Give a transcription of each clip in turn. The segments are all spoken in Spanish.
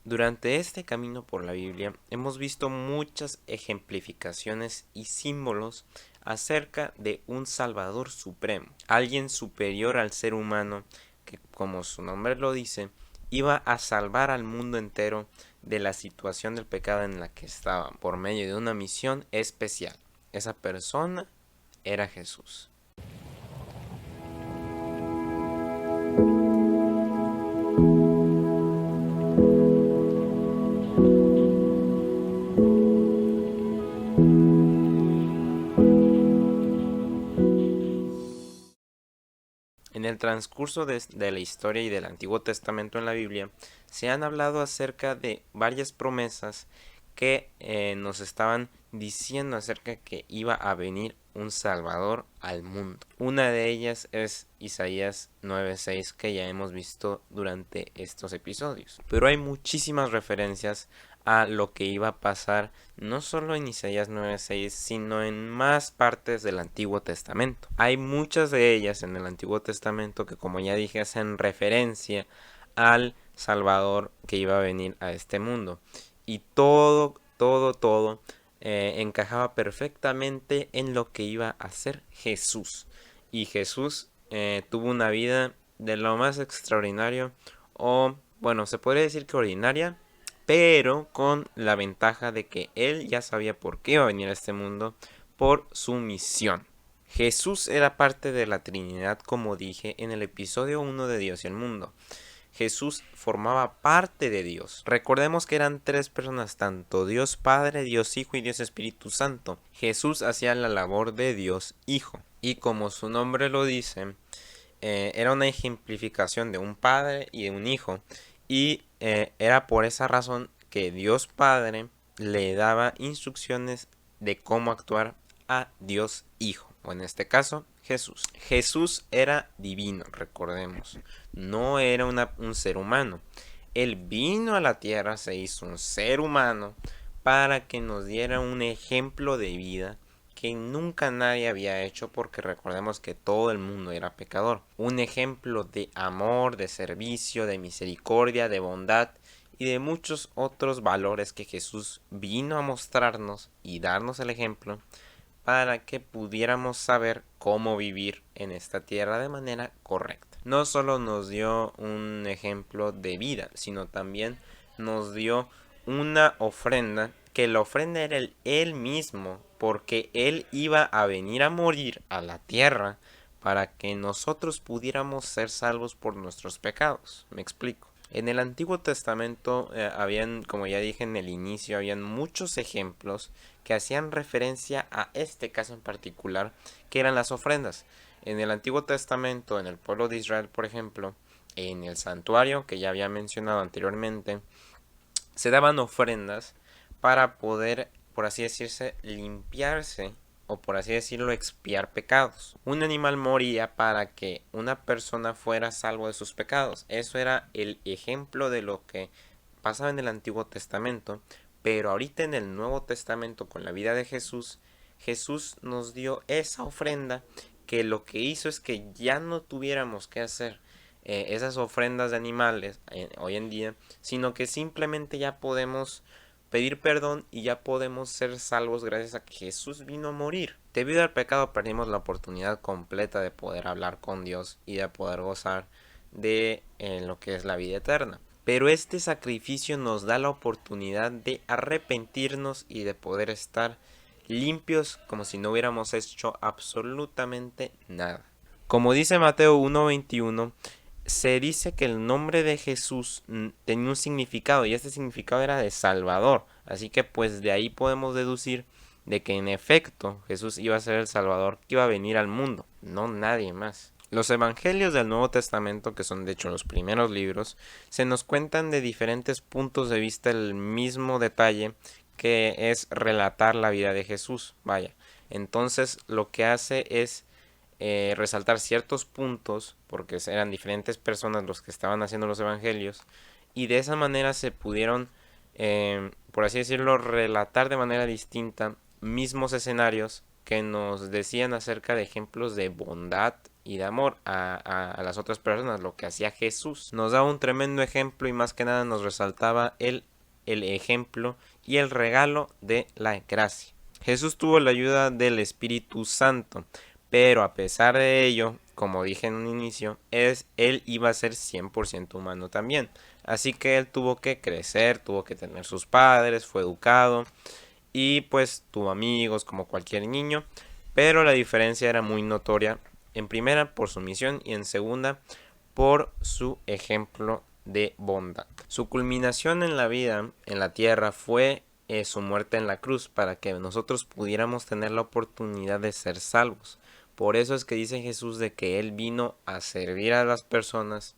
Durante este camino por la Biblia hemos visto muchas ejemplificaciones y símbolos acerca de un Salvador supremo, alguien superior al ser humano que, como su nombre lo dice, iba a salvar al mundo entero de la situación del pecado en la que estaba por medio de una misión especial. Esa persona era Jesús. En el transcurso de la historia y del Antiguo Testamento en la Biblia, se han hablado acerca de varias promesas que nos estaban diciendo acerca que iba a venir un Salvador al mundo. Una de ellas es Isaías 9:6, que ya hemos visto durante estos episodios. Pero hay muchísimas referencias a lo que iba a pasar no solo en Isaías 9:6, sino en más partes del Antiguo Testamento. Hay muchas de ellas en el Antiguo Testamento que, como ya dije, hacen referencia al Salvador que iba a venir a este mundo. Y todo encajaba perfectamente en lo que iba a hacer Jesús. Y Jesús tuvo una vida de lo más extraordinario, o bueno, se podría decir que ordinaria, pero con la ventaja de que él ya sabía por qué iba a venir a este mundo, por su misión. Jesús era parte de la Trinidad, como dije en el episodio 1 de Dios y el mundo. Jesús formaba parte de Dios. Recordemos que eran tres personas, tanto Dios Padre, Dios Hijo y Dios Espíritu Santo. Jesús hacía la labor de Dios Hijo. Y como su nombre lo dice, era una ejemplificación de un padre y de un hijo. Y era por esa razón que Dios Padre le daba instrucciones de cómo actuar a Dios Hijo, o en este caso Jesús. Jesús era divino, recordemos, no era un ser humano. Él vino a la tierra, se hizo un ser humano para que nos diera un ejemplo de vida que nunca nadie había hecho, porque recordemos que todo el mundo era pecador. Un ejemplo de amor, de servicio, de misericordia, de bondad y de muchos otros valores que Jesús vino a mostrarnos y darnos el ejemplo para que pudiéramos saber cómo vivir en esta tierra de manera correcta. No solo nos dio un ejemplo de vida, sino también nos dio una ofrenda, que la ofrenda era él mismo, porque él iba a venir a morir a la tierra para que nosotros pudiéramos ser salvos por nuestros pecados. Me explico. En el Antiguo Testamento habían, como ya dije en el inicio, habían muchos ejemplos que hacían referencia a este caso en particular, que eran las ofrendas. En el Antiguo Testamento, en el pueblo de Israel, por ejemplo, en el santuario que ya había mencionado anteriormente, se daban ofrendas para poder, por así decirse, limpiarse, o por así decirlo, expiar pecados. Un animal moría para que una persona fuera salvo de sus pecados. Eso era el ejemplo de lo que pasaba en el Antiguo Testamento. Pero ahorita en el Nuevo Testamento, con la vida de Jesús, Jesús nos dio esa ofrenda, que lo que hizo es que ya no tuviéramos que hacer esas ofrendas de animales hoy en día, sino que simplemente ya podemos pedir perdón y ya podemos ser salvos gracias a que Jesús vino a morir. Debido al pecado perdimos la oportunidad completa de poder hablar con Dios y de poder gozar de lo que es la vida eterna. Pero este sacrificio nos da la oportunidad de arrepentirnos y de poder estar limpios, como si no hubiéramos hecho absolutamente nada. Como dice Mateo 1:21, se dice que el nombre de Jesús tenía un significado, y este significado era de Salvador. Así que pues de ahí podemos deducir de que en efecto Jesús iba a ser el Salvador que iba a venir al mundo, no nadie más. Los evangelios del Nuevo Testamento, que son de hecho los primeros libros, se nos cuentan de diferentes puntos de vista el mismo detalle, que es relatar la vida de Jesús. Vaya, entonces lo que hace es resaltar ciertos puntos, porque eran diferentes personas los que estaban haciendo los evangelios, y de esa manera se pudieron, por así decirlo, relatar de manera distinta mismos escenarios que nos decían acerca de ejemplos de bondad y de amor a las otras personas, lo que hacía Jesús. Nos da un tremendo ejemplo y más que nada nos resaltaba el ejemplo y el regalo de la gracia. Jesús tuvo la ayuda del Espíritu Santo, pero a pesar de ello, como dije en un inicio, él iba a ser 100% humano también. Así que él tuvo que crecer, tuvo que tener sus padres, fue educado y pues tuvo amigos como cualquier niño, pero la diferencia era muy notoria, en primera por su misión y en segunda por su ejemplo de bondad. Su culminación en la vida, en la tierra, fue su muerte en la cruz para que nosotros pudiéramos tener la oportunidad de ser salvos. Por eso es que dice Jesús de que Él vino a servir a las personas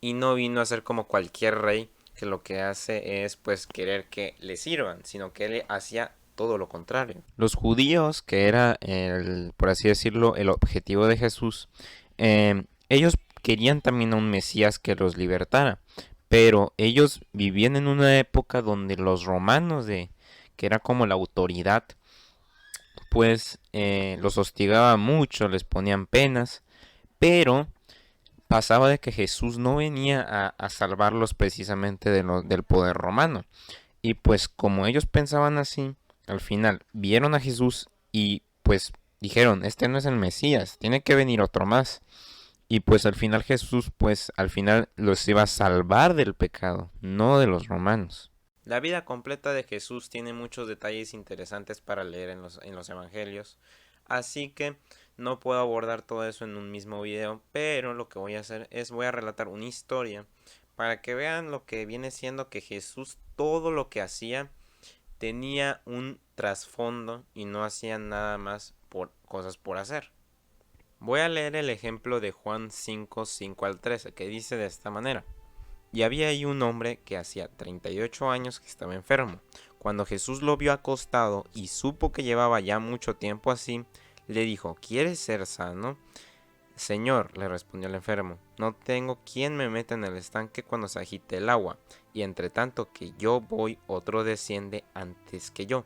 y no vino a ser como cualquier rey que lo que hace es pues querer que le sirvan, sino que Él hacía todo lo contrario. Los judíos, que era por así decirlo, el objetivo de Jesús, ellos querían también a un Mesías que los libertara, pero ellos vivían en una época donde los romanos, que era como la autoridad, pues los hostigaban mucho, les ponían penas, pero pasaba de que Jesús no venía a salvarlos precisamente del poder romano. Y pues como ellos pensaban así, al final vieron a Jesús y pues dijeron, este no es el Mesías, tiene que venir otro más. Y pues al final Jesús, pues al final los iba a salvar del pecado, no de los romanos. La vida completa de Jesús tiene muchos detalles interesantes para leer en los evangelios, así que no puedo abordar todo eso en un mismo video, pero lo que voy a hacer es voy a relatar una historia para que vean lo que viene siendo que Jesús todo lo que hacía tenía un trasfondo y no hacía nada más por cosas por hacer. Voy a leer el ejemplo de Juan 5, 5 al 13, que dice de esta manera. Y había ahí un hombre que hacía 38 años que estaba enfermo. Cuando Jesús lo vio acostado y supo que llevaba ya mucho tiempo así, le dijo, ¿quieres ser sano? Señor, le respondió el enfermo, no tengo quien me meta en el estanque cuando se agite el agua, y entre tanto que yo voy, otro desciende antes que yo.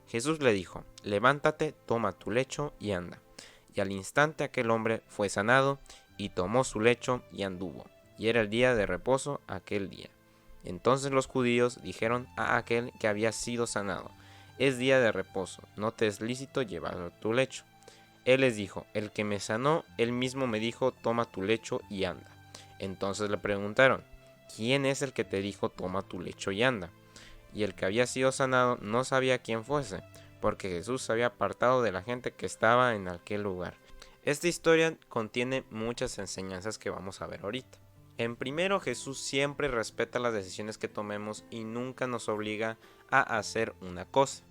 Jesús le dijo, levántate, toma tu lecho y anda. Y al instante aquel hombre fue sanado, y tomó su lecho y anduvo. Y era el día de reposo aquel día. Entonces los judíos dijeron a aquel que había sido sanado, es día de reposo, no te es lícito llevar tu lecho. Él les dijo, el que me sanó, él mismo me dijo, toma tu lecho y anda. Entonces le preguntaron, ¿quién es el que te dijo, toma tu lecho y anda? Y el que había sido sanado no sabía quién fuese, porque Jesús se había apartado de la gente que estaba en aquel lugar. Esta historia contiene muchas enseñanzas que vamos a ver ahorita. En primero, Jesús siempre respeta las decisiones que tomemos y nunca nos obliga a hacer una cosa.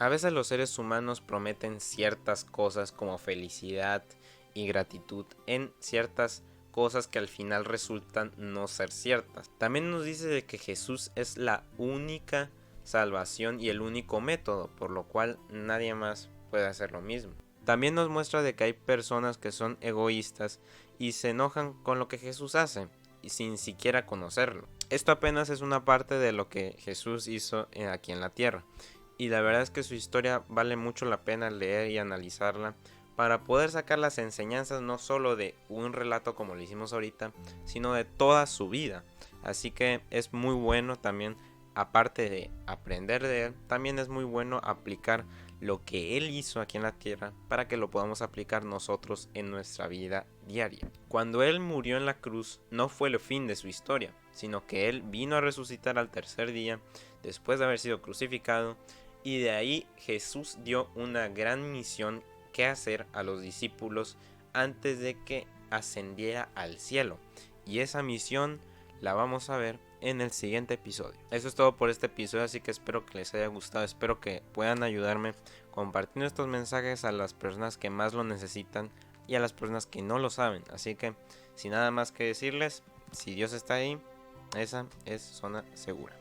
A veces los seres humanos prometen ciertas cosas como felicidad y gratitud en ciertas cosas que al final resultan no ser ciertas. También nos dice de que Jesús es la única salvación y el único método, por lo cual nadie más puede hacer lo mismo. También nos muestra de que hay personas que son egoístas y se enojan con lo que Jesús hace y sin siquiera conocerlo. Esto apenas es una parte de lo que Jesús hizo aquí en la tierra. Y la verdad es que su historia vale mucho la pena leer y analizarla para poder sacar las enseñanzas no solo de un relato como lo hicimos ahorita, sino de toda su vida. Así que es muy bueno también, aparte de aprender de él, también es muy bueno aplicar lo que él hizo aquí en la tierra para que lo podamos aplicar nosotros en nuestra vida diaria. Cuando él murió en la cruz no fue el fin de su historia, sino que él vino a resucitar al tercer día después de haber sido crucificado. Y de ahí Jesús dio una gran misión que hacer a los discípulos antes de que ascendiera al cielo. Y esa misión la vamos a ver en el siguiente episodio. Eso es todo por este episodio, así que espero que les haya gustado. Espero que puedan ayudarme compartiendo estos mensajes a las personas que más lo necesitan y a las personas que no lo saben. Así que sin nada más que decirles, si Dios está ahí, esa es zona segura.